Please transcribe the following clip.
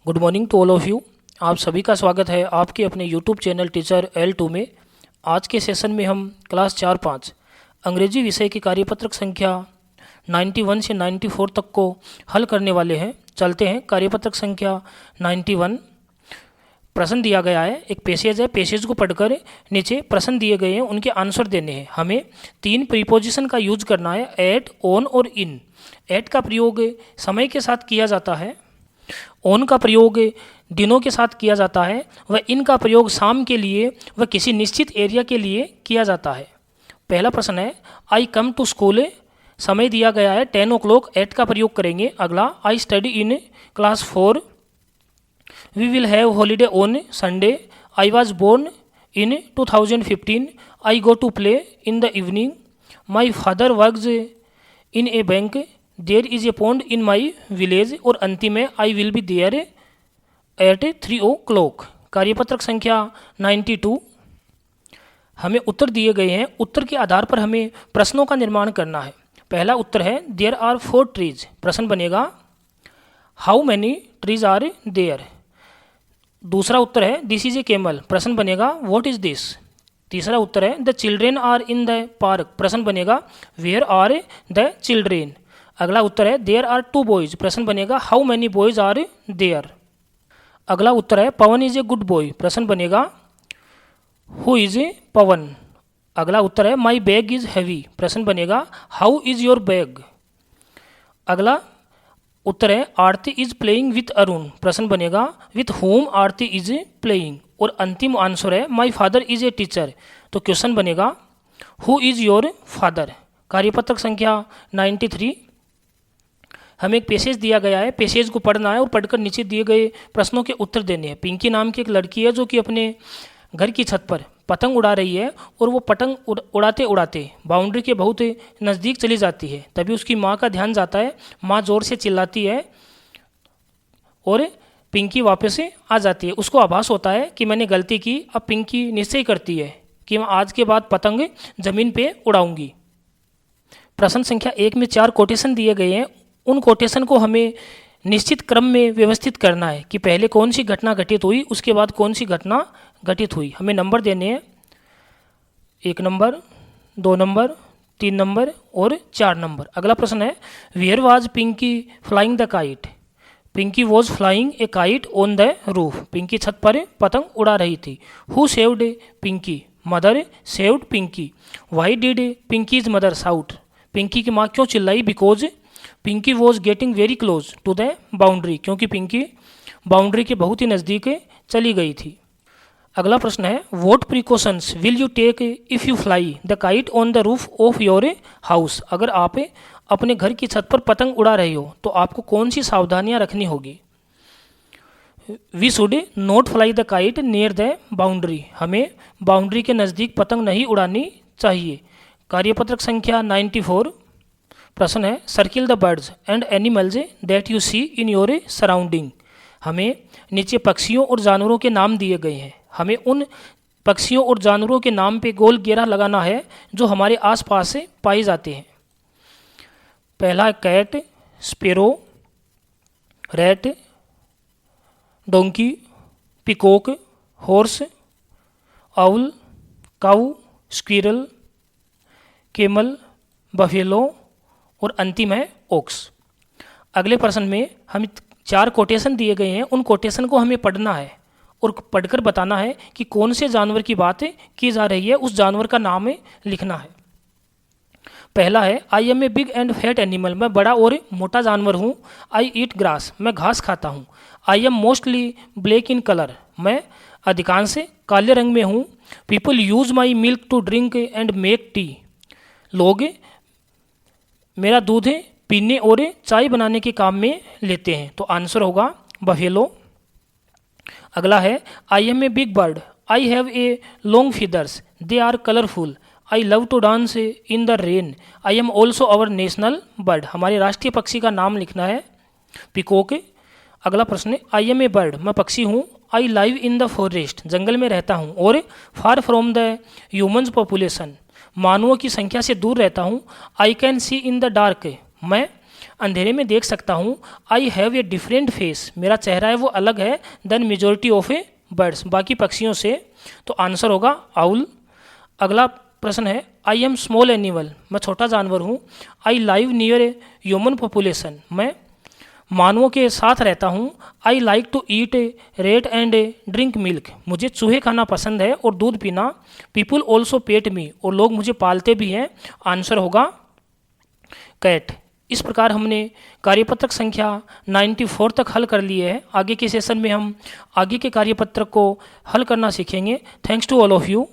Good morning to all of you. आप सभी का स्वागत है आपके अपने यूट्यूब चैनल टीचर L2 में। आज के सेशन में हम क्लास 4-5 अंग्रेजी विषय की कार्यपत्रक संख्या 91 से 94 तक को हल करने वाले हैं। चलते हैं कार्यपत्रक संख्या 91। प्रश्न दिया गया है, एक पैसेज है, पैसेज को पढ़कर नीचे प्रश्न दिए गए हैं, उनके आंसर देने हैं। हमें 3 प्रीपोजिशन का यूज करना है, एट, ऑन और इन। एट का प्रयोग समय के साथ किया जाता है, ऑन का प्रयोग दिनों के साथ किया जाता है, वह इन का प्रयोग शाम के लिए व किसी निश्चित एरिया के लिए किया जाता है। पहला प्रश्न है, आई कम टू स्कूल, समय दिया गया है 10 o'clock, एट का प्रयोग करेंगे। अगला, I study in class 4, we will have holiday on Sunday, I was born in 2015, I go to play in the evening, my father works in a bank, there is a pond in my village, और अंतिम है, I will be there at 3 o'clock। कार्यपत्रक संख्या 92। हमें उत्तर दिए गए हैं, उत्तर के आधार पर हमें प्रश्नों का निर्माण करना है। पहला उत्तर है, देयर आर 4 trees। प्रश्न बनेगा, how many trees are there. दूसरा उत्तर है, दिस इज ए कैमल। प्रश्न बनेगा, व्हाट इज दिस। तीसरा उत्तर है, the children are in the park. प्रश्न बनेगा, वेयर आर द चिल्ड्रेन। अगला उत्तर है, देयर आर 2 boys। प्रश्न बनेगा, how many boys are there. अगला उत्तर है, Pavan is a good boy. प्रश्न बनेगा, हु इज ए पवन। अगला उत्तर है, माई बैग इज हैवी। प्रश्न बनेगा, हाउ इज योर बैग। अगला उत्तर है, आरती इज प्लेइंग विथ अरुण। प्रश्न बनेगा, with home Aarti is playing. और अंतिम आंसर है, my father is a teacher. तो क्वेश्चन बनेगा, हु इज योर फादर। कार्यपत्रक संख्या 93। हमें एक पैसेज दिया गया है, पैसेज को पढ़ना है और पढ़कर नीचे दिए गए प्रश्नों के उत्तर देने हैं। पिंकी नाम की एक लड़की है जो कि अपने घर की छत पर पतंग उड़ा रही है, और वो पतंग उड़ाते उड़ाते बाउंड्री के बहुत नज़दीक चली जाती है। तभी उसकी माँ का ध्यान जाता है, माँ ज़ोर से चिल्लाती है और पिंकी वापस आ जाती है। उसको आभास होता है कि मैंने गलती की। अब पिंकी निश्चय करती है कि मैं आज के बाद पतंग ज़मीन पे उड़ाऊंगी। प्रश्न संख्या 1 में 4 कोटेशन दिए गए हैं। उन कोटेशन को हमें निश्चित क्रम में व्यवस्थित करना है कि पहले कौन सी घटना घटित हुई, उसके बाद कौन सी घटना घटित हुई। हमें नंबर देने हैं, 1 नंबर, 2 नंबर, 3 नंबर और 4 नंबर। अगला प्रश्न है, where was Pinky flying the kite. Pinky was flying a kite on the roof. Pinky छत पर पतंग उड़ा रही थी। Who saved Pinky. Mother saved Pinky. Why did Pinky's mother shout. Pinky की माँ क्यों चिल्लाई। Because Pinky was getting very close to the boundary. क्योंकि पिंकी बाउंड्री के बहुत ही नज़दीक चली गई थी। अगला प्रश्न है, what precautions will you take if you fly the kite on the roof of your house. अगर आप अपने घर की छत पर पतंग उड़ा रहे हो तो आपको कौन सी सावधानियां रखनी होगी। We should not fly the kite near the boundary. हमें बाउंड्री के नज़दीक पतंग नहीं उड़ानी चाहिए। कार्यपत्रक संख्या 94। प्रश्न है, circle the birds and animals that you see in your surrounding. हमें नीचे पक्षियों और जानवरों के नाम दिए गए हैं। हमें उन पक्षियों और जानवरों के नाम पे गोल घेरा लगाना है जो हमारे आसपास से पाए जाते हैं। पहला है, cat, sparrow, rat, donkey, peacock, horse, owl, cow, squirrel, camel, buffalo और अंतिम है, ओक्स। अगले प्रश्न में हम 4 कोटेशन दिए गए हैं। उन कोटेशन को हमें पढ़ना है और पढ़कर बताना है कि कौन से जानवर की बात की जा रही है, उस जानवर का नाम लिखना है। पहला है, I am a big and fat animal. मैं बड़ा और मोटा जानवर हूँ। I eat grass. मैं घास खाता हूँ। I am mostly black in colour. मैं अधिकांश काले रंग में हूँ। People use my milk to drink and make tea. लोग मेरा दूध पीने और चाय बनाने के काम में लेते हैं। तो आंसर होगा बफेलो। अगला है, I am a big bird. I have a long feathers. They are colourful. I love to dance in the rain. I am also our national bird. हमारे राष्ट्रीय पक्षी का नाम लिखना है, पिकॉक। अगला प्रश्न है, आई एम ए बर्ड। मैं पक्षी हूँ। I live in the forest. जंगल में रहता हूँ और far from the humans population. मानवों की संख्या से दूर रहता हूँ। I can see in the dark. मैं अंधेरे में देख सकता हूँ। I have a different face, मेरा चेहरा है वो अलग है than majority of a birds, बाकी पक्षियों से। तो आंसर होगा आउल। अगला प्रश्न है आई एम स्मॉल एनिमल, मैं छोटा जानवर हूँ। I live near a human population, मैं मानवों के साथ रहता हूँ। I like to eat a rat and a drink milk, मुझे चूहे खाना पसंद है और दूध पीना। पीपुल ऑल्सो पेट मी, और लोग मुझे पालते भी हैं। आंसर होगा कैट। इस प्रकार हमने कार्यपत्रक संख्या 94 तक हल कर लिए है। आगे के सेशन में हम आगे के कार्यपत्रक को हल करना सीखेंगे। Thanks to all of you.